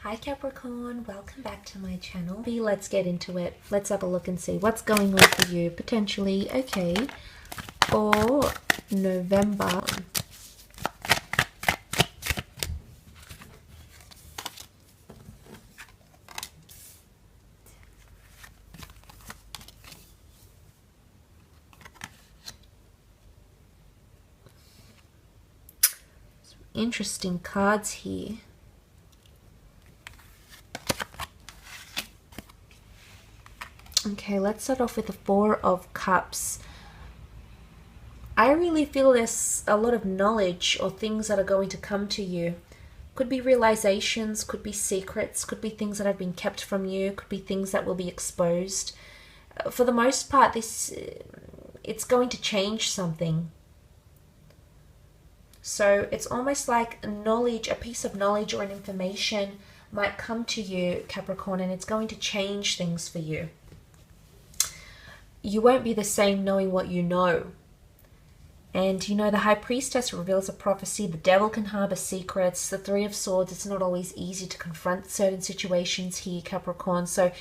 Hi Capricorn, welcome back to my channel. Let's get into it. Let's have a look and see what's going on for you potentially. Okay, for November. Some interesting cards here. Okay, let's start off with the Four of Cups. I really feel there's a lot of knowledge or things that are going to come to you. Could be realizations, could be secrets, could be things that have been kept from you, could be things that will be exposed. For the most part, it's going to change something. So it's almost like knowledge, a piece of knowledge or an information might come to you, Capricorn, and it's going to change things for you. You won't be the same knowing what you know. And you know, the High Priestess reveals a prophecy. The devil can harbor secrets. The Three of Swords, it's not always easy to confront certain situations here, Capricorn. So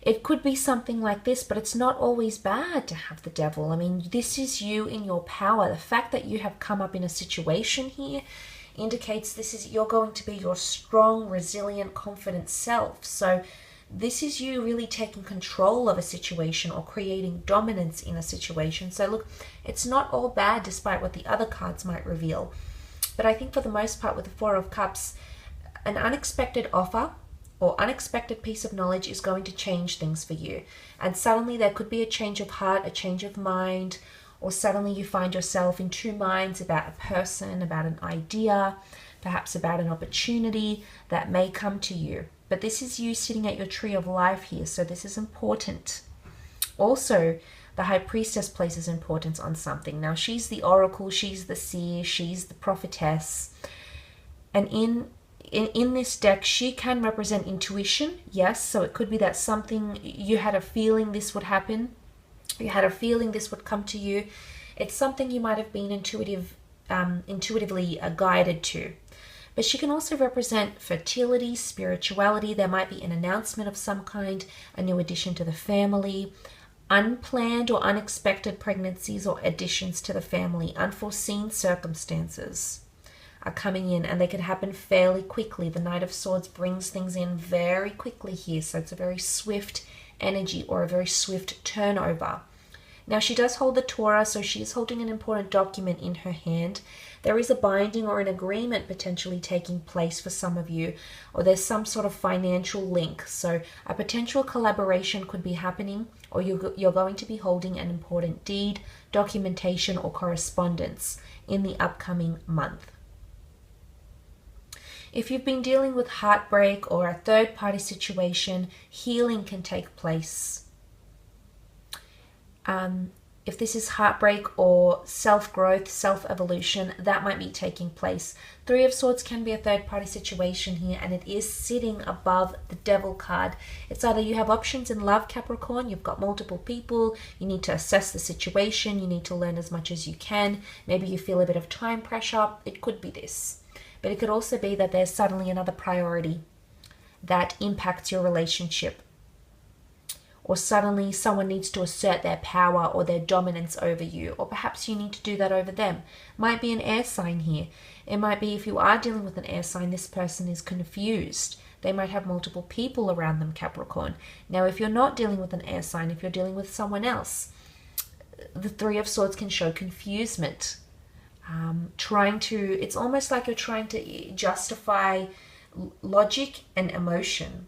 it could be something like this, but it's not always bad to have the devil. I mean, this is you in your power. The fact that you have come up in a situation here indicates you're going to be your strong, resilient, confident self. So this is you really taking control of a situation or creating dominance in a situation. So look, it's not all bad despite what the other cards might reveal. But I think for the most part with the Four of Cups, an unexpected offer or unexpected piece of knowledge is going to change things for you. And suddenly there could be a change of heart, a change of mind, or suddenly you find yourself in two minds about a person, about an idea, perhaps about an opportunity that may come to you. But this is you sitting at your tree of life here, so this is important. Also, the High Priestess places importance on something. Now, she's the oracle, she's the seer, she's the prophetess. And in this deck, she can represent intuition, yes. So it could be that something, you had a feeling this would happen. You had a feeling this would come to you. It's something you might have been intuitively guided to. But she can also represent fertility, spirituality. There might be an announcement of some kind, a new addition to the family, unplanned or unexpected pregnancies or additions to the family, unforeseen circumstances are coming in, and they could happen fairly quickly. The Knight of Swords brings things in very quickly here, so it's a very swift energy or a very swift turnover. Now, she does hold the Torah, so she is holding an important document in her hand. There is a binding or an agreement potentially taking place for some of you, or there's some sort of financial link. So a potential collaboration could be happening, or you're going to be holding an important deed, documentation, or correspondence in the upcoming month. If you've been dealing with heartbreak or a third-party situation, healing can take place. If this is heartbreak or self-growth, self-evolution, that might be taking place. Three of Swords can be a third-party situation here, and it is sitting above the Devil card. It's either you have options in love, Capricorn, you've got multiple people, you need to assess the situation, you need to learn as much as you can. Maybe you feel a bit of time pressure. It could be this. But it could also be that there's suddenly another priority that impacts your relationship. Or suddenly someone needs to assert their power or their dominance over you. Or perhaps you need to do that over them. Might be an air sign here. It might be if you are dealing with an air sign, this person is confused. They might have multiple people around them, Capricorn. Now, if you're not dealing with an air sign, if you're dealing with someone else, the Three of Swords can show confusement. It's almost like you're trying to justify logic and emotion.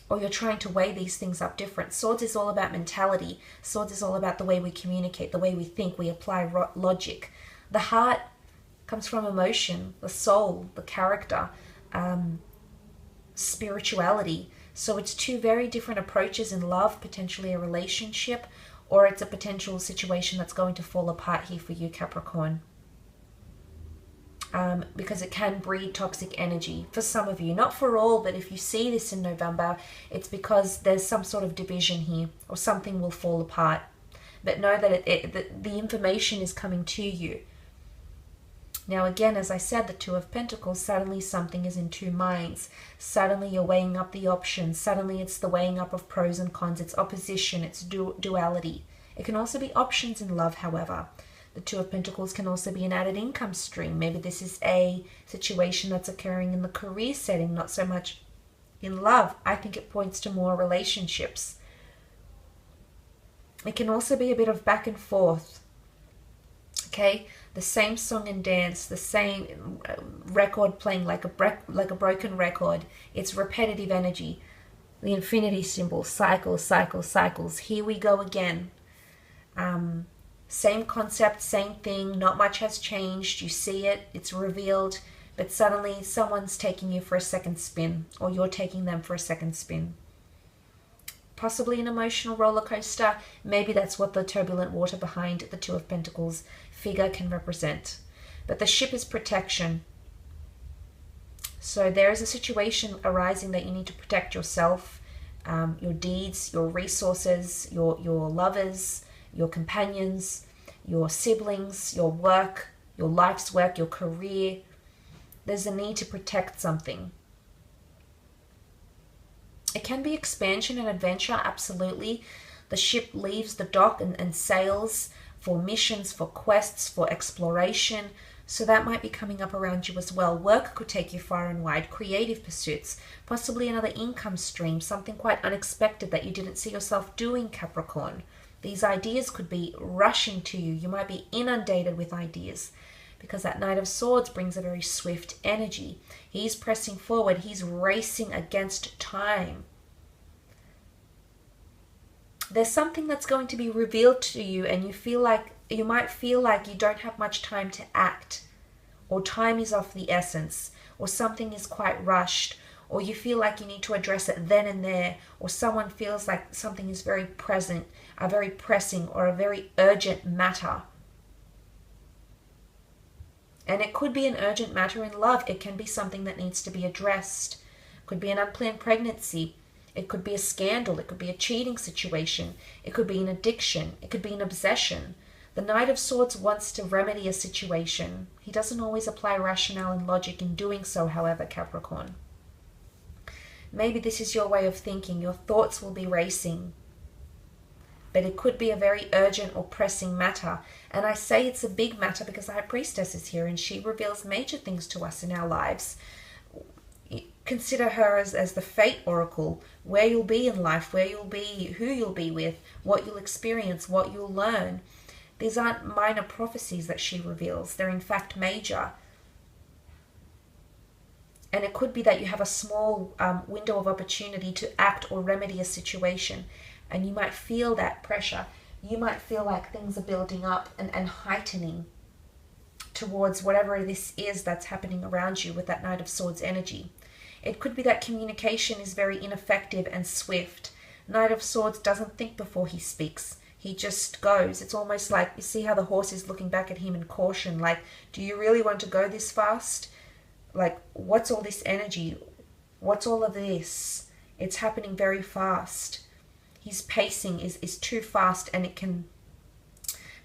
Or you're trying to weigh these things up different. Swords is all about mentality. Swords is all about the way we communicate, the way we think, we apply logic. The heart comes from emotion, the soul, the character, spirituality. So it's two very different approaches in love, potentially a relationship, or it's a potential situation that's going to fall apart here for you, Capricorn. Because it can breed toxic energy for some of you, not for all, but if you see this in November, it's because there's some sort of division here or something will fall apart. But know that the information is coming to you. Now again, as I said, the Two of Pentacles, suddenly something is in two minds. Suddenly you're weighing up the options. Suddenly it's the weighing up of pros and cons. It's opposition. It's duality. It can also be options in love, however. The Two of Pentacles can also be an added income stream. Maybe this is a situation that's occurring in the career setting, not so much in love. I think it points to more relationships. It can also be a bit of back and forth. Okay, the same song and dance, the same record playing like a broken record. It's repetitive energy. The infinity symbol, cycles, cycles, cycles. Here we go again. Same concept, same thing. Not much has changed. You see it, it's revealed, but suddenly someone's taking you for a second spin, or you're taking them for a second spin. Possibly an emotional roller coaster. Maybe that's what the turbulent water behind the Two of Pentacles figure can represent. But the ship is protection. So there is a situation arising that you need to protect yourself, your deeds, your resources, your lovers, your companions, your siblings, your work, your life's work, your career. There's a need to protect something. It can be expansion and adventure, absolutely. The ship leaves the dock and sails for missions, for quests, for exploration. So that might be coming up around you as well. Work could take you far and wide. Creative pursuits, possibly another income stream, something quite unexpected that you didn't see yourself doing, Capricorn. These ideas could be rushing to you. You might be inundated with ideas, because that Knight of Swords brings a very swift energy. He's pressing forward. He's racing against time. There's something that's going to be revealed to you, and you might feel like you don't have much time to act, or time is of the essence, or something is quite rushed, or you feel like you need to address it then and there, or someone feels like something is very present, a very pressing, or a very urgent matter. And it could be an urgent matter in love. It can be something that needs to be addressed. It could be an unplanned pregnancy. It could be a scandal. It could be a cheating situation. It could be an addiction. It could be an obsession. The Knight of Swords wants to remedy a situation. He doesn't always apply rationale and logic in doing so, however, Capricorn. Maybe this is your way of thinking. Your thoughts will be racing. But it could be a very urgent or pressing matter. And I say it's a big matter because the High Priestess is here and she reveals major things to us in our lives. Consider her as the fate oracle, where you'll be in life, where you'll be, who you'll be with, what you'll experience, what you'll learn. These aren't minor prophecies that she reveals. They're in fact major. And it could be that you have a small window of opportunity to act or remedy a situation. And you might feel that pressure. You might feel like things are building up and heightening towards whatever this is that's happening around you with that Knight of Swords energy. It could be that communication is very ineffective and swift. Knight of Swords doesn't think before he speaks. He just goes. It's almost like, you see how the horse is looking back at him in caution, like, do you really want to go this fast? Like, what's all this energy? What's all of this? It's happening very fast. His pacing is too fast and it can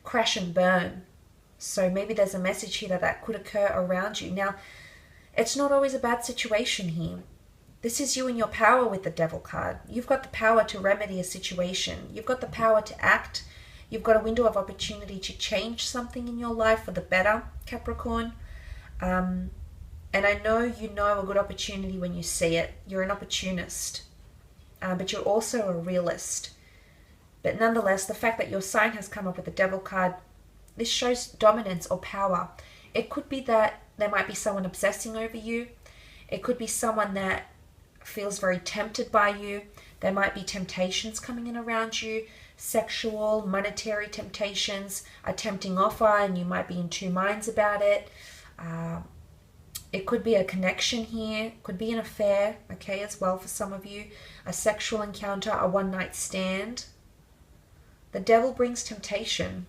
crash and burn. So maybe there's a message here that could occur around you. Now, it's not always a bad situation here. This is you in your power with the Devil card. You've got the power to remedy a situation. You've got the power to act. You've got a window of opportunity to change something in your life for the better, Capricorn. And I know you know a good opportunity when you see it. You're an opportunist. But you're also a realist. But nonetheless, the fact that your sign has come up with the Devil card, this shows dominance or power. It could be that there might be someone obsessing over you. It could be someone that feels very tempted by you. There might be temptations coming in around you, sexual, monetary temptations, a tempting offer, and you might be in two minds about it. It could be a connection here, could be an affair, okay, as well for some of you. A sexual encounter, a one-night stand. The Devil brings temptation,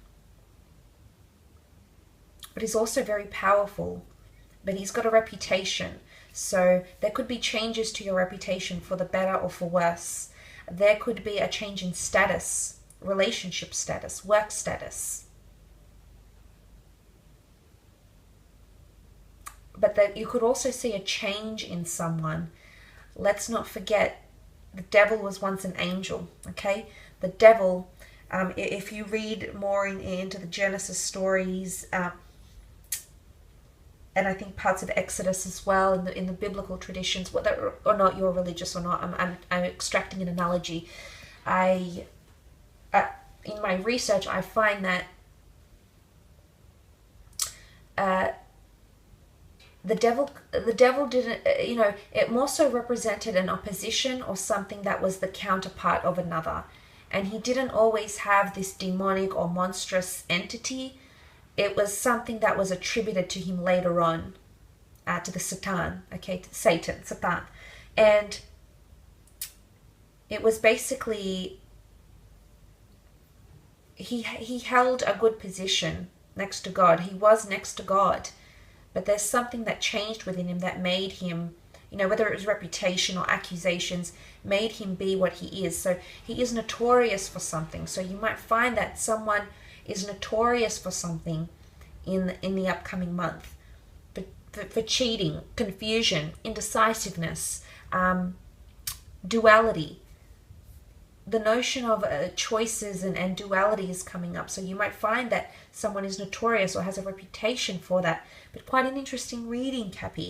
but he's also very powerful. But he's got a reputation. So there could be changes to your reputation for the better or for worse. There could be a change in status, relationship status, work status. but that you could also see a change in someone. Let's not forget, the devil was once an angel, okay? The devil, if you read more into the Genesis stories, and I think parts of Exodus as well, in the biblical traditions, whether or not you're religious or not, I'm extracting an analogy. In my research, I find that the devil didn't, it more so represented an opposition or something that was the counterpart of another. And he didn't always have this demonic or monstrous entity. It was something that was attributed to him later on, to the Satan, okay, to Satan. And it was basically, he held a good position next to God. He was next to God. But there's something that changed within him that made him, whether it was reputation or accusations, made him be what he is. So he is notorious for something. So you might find that someone is notorious for something in the upcoming month. For cheating, confusion, indecisiveness, duality. The notion of choices and duality is coming up. So you might find that someone is notorious or has a reputation for that. But quite an interesting reading, Cappy.